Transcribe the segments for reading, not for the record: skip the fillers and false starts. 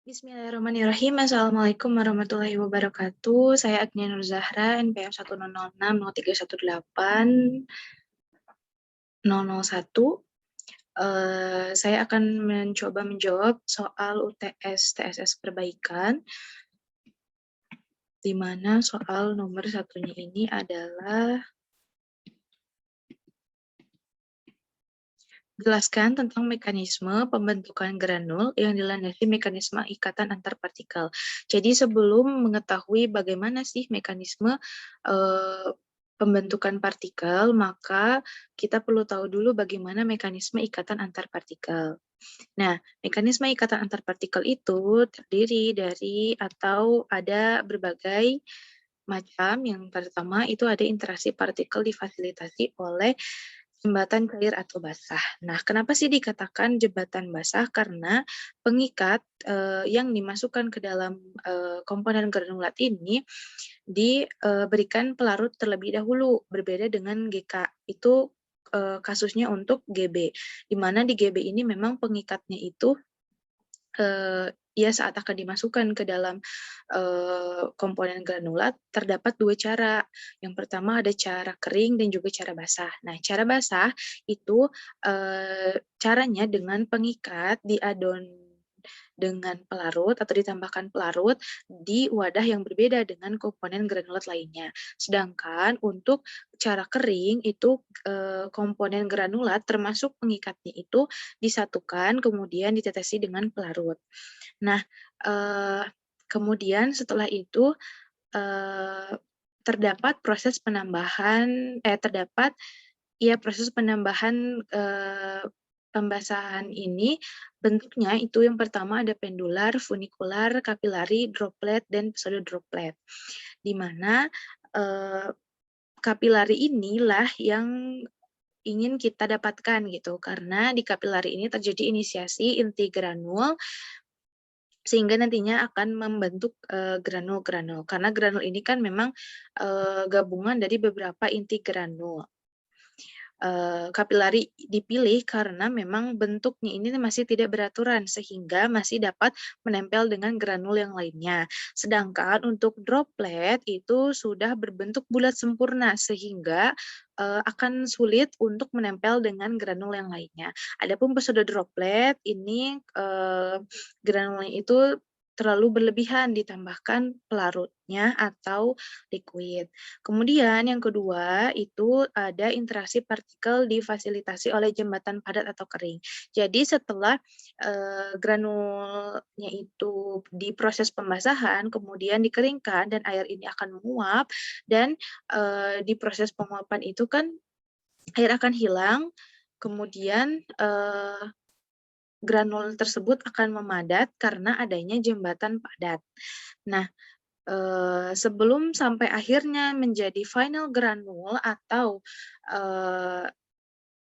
Bismillahirrahmanirrahim. Assalamualaikum warahmatullahi wabarakatuh. Saya Agnia Nur Zahra, NPM 10060318001. Saya akan mencoba menjawab soal UTS TSS Perbaikan, di mana soal nomor satunya ini adalah jelaskan tentang mekanisme pembentukan granul yang dilandasi mekanisme ikatan antar partikel. Jadi sebelum mengetahui bagaimana sih mekanisme pembentukan partikel, maka kita perlu tahu dulu bagaimana mekanisme ikatan antar partikel. Nah, mekanisme ikatan antar partikel itu terdiri dari atau ada berbagai macam. Yang pertama itu ada interaksi partikel difasilitasi oleh jembatan cair atau basah. Nah, kenapa sih dikatakan jembatan basah? Karena pengikat yang dimasukkan ke dalam komponen granulat ini diberikan pelarut terlebih dahulu, berbeda dengan GK. Itu kasusnya untuk GB, di mana di GB ini memang pengikatnya itu ya saat akan dimasukkan ke dalam komponen granulat terdapat dua cara. Yang pertama ada cara kering dan juga cara basah. Nah, cara basah itu caranya dengan pengikat diadon dengan pelarut atau ditambahkan pelarut di wadah yang berbeda dengan komponen granulat lainnya. Sedangkan untuk cara kering itu komponen granulat termasuk pengikatnya itu disatukan kemudian ditetesi dengan pelarut. Nah, kemudian setelah itu terdapat proses penambahan proses penambahan pembasahan ini bentuknya itu yang pertama ada pendular, funikular, kapilari, droplet, dan pseudo droplet. Di mana kapilari inilah yang ingin kita dapatkan gitu, karena di kapilari ini terjadi inisiasi inti granul sehingga nantinya akan membentuk granul-granul. Karena granul ini kan memang gabungan dari beberapa inti granul. Kapilari dipilih karena memang bentuknya ini masih tidak beraturan sehingga masih dapat menempel dengan granul yang lainnya. Sedangkan untuk droplet itu sudah berbentuk bulat sempurna sehingga akan sulit untuk menempel dengan granul yang lainnya. Adapun pseudo droplet ini granulnya itu terlalu berlebihan ditambahkan pelarutnya atau liquid. Kemudian yang kedua itu ada interaksi partikel difasilitasi oleh jembatan padat atau kering. Jadi setelah granulnya itu diproses pembasahan, kemudian dikeringkan dan air ini akan menguap dan di proses penguapan itu kan air akan hilang, kemudian granul tersebut akan memadat karena adanya jembatan padat. Nah, sebelum sampai akhirnya menjadi final granul atau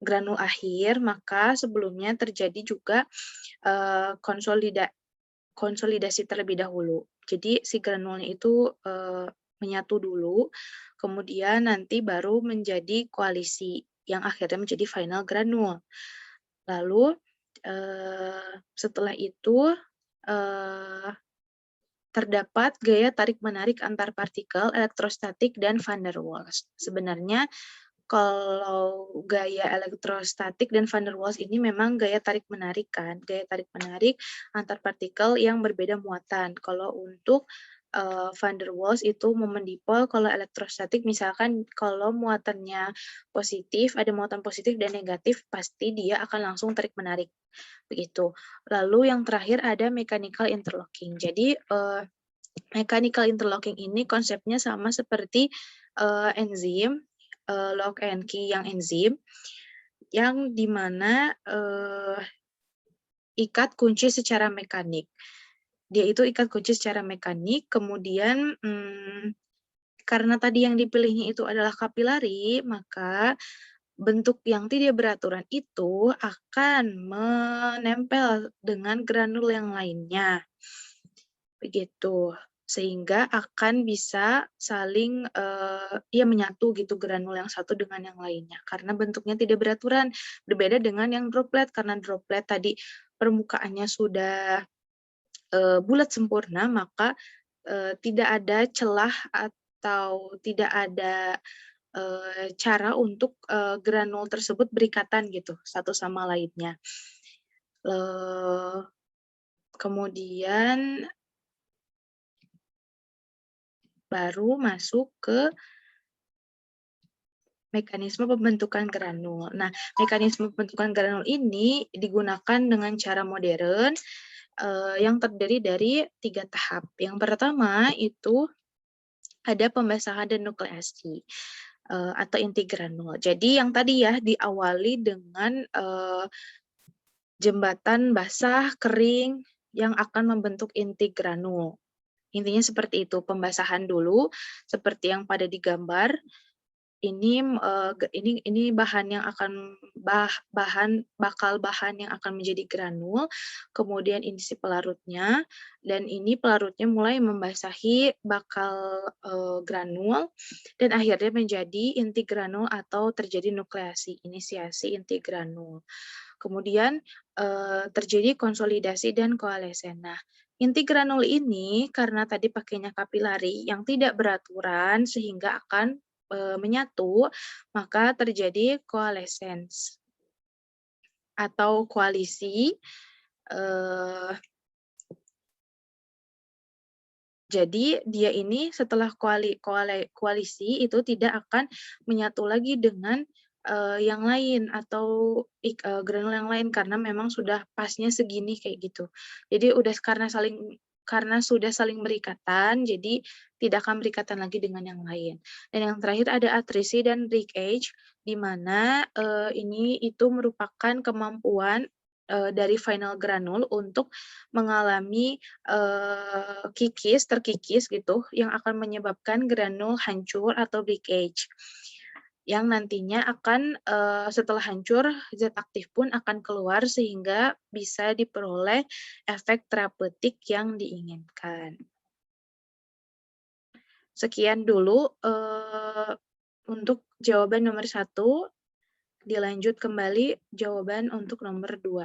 granul akhir, maka sebelumnya terjadi juga konsolidasi terlebih dahulu. Jadi si granulnya itu menyatu dulu, kemudian nanti baru menjadi koalisi yang akhirnya menjadi final granul. Lalu setelah itu terdapat gaya tarik-menarik antar partikel, elektrostatik, dan van der Waals. Sebenarnya kalau gaya elektrostatik dan van der Waals ini memang gaya tarik-menarik kan, gaya tarik-menarik antar partikel yang berbeda muatan. Kalau untuk van der Waals itu momen dipol, kalau elektrostatik misalkan kalau muatannya positif, ada muatan positif dan negatif, pasti dia akan langsung tarik-menarik. Begitu. Lalu yang terakhir ada mechanical interlocking. Jadi mechanical interlocking ini konsepnya sama seperti enzim, lock and key yang enzim, yang dimana ikat kunci secara mekanik. Dia itu ikat kunci secara mekanik, kemudian karena tadi yang dipilihnya itu adalah kapilari, maka bentuk yang tidak beraturan itu akan menempel dengan granul yang lainnya. Begitu. Sehingga akan bisa saling menyatu gitu granul yang satu dengan yang lainnya. Karena bentuknya tidak beraturan. Berbeda dengan yang droplet, karena droplet tadi permukaannya sudah bulat sempurna, maka tidak ada celah atau tidak ada cara untuk granul tersebut berikatan gitu satu sama lainnya. Kemudian baru masuk ke mekanisme pembentukan granul. Nah, mekanisme pembentukan granul ini digunakan dengan cara modern yang terdiri dari 3 tahap. Yang pertama itu ada pembasahan denukleasi atau inti granul. Jadi yang tadi ya diawali dengan jembatan basah kering yang akan membentuk inti granul. Intinya seperti itu, pembasahan dulu seperti yang pada digambar. Ini bahan yang akan bahan yang akan menjadi granul, kemudian ini si pelarutnya, dan ini pelarutnya mulai membasahi bakal granul, dan akhirnya menjadi inti granul atau terjadi nukleasi, inisiasi inti granul. Kemudian terjadi konsolidasi dan koalesen. Nah, inti granul ini karena tadi pakainya kapilari yang tidak beraturan sehingga akan menyatu, maka terjadi koalescence atau koalisi. Jadi dia ini setelah koalisi itu tidak akan menyatu lagi dengan yang lain atau granul yang lain karena memang sudah pasnya segini kayak gitu. Jadi udah karena sudah saling berikatan, jadi tidak akan berikatan lagi dengan yang lain. Dan yang terakhir ada atrisi dan breakage, di mana ini itu merupakan kemampuan dari final granul untuk mengalami terkikis gitu, yang akan menyebabkan granul hancur atau breakage. Yang nantinya akan setelah hancur, zat aktif pun akan keluar sehingga bisa diperoleh efek terapeutik yang diinginkan. Sekian dulu untuk jawaban nomor 1, dilanjut kembali jawaban untuk nomor 2.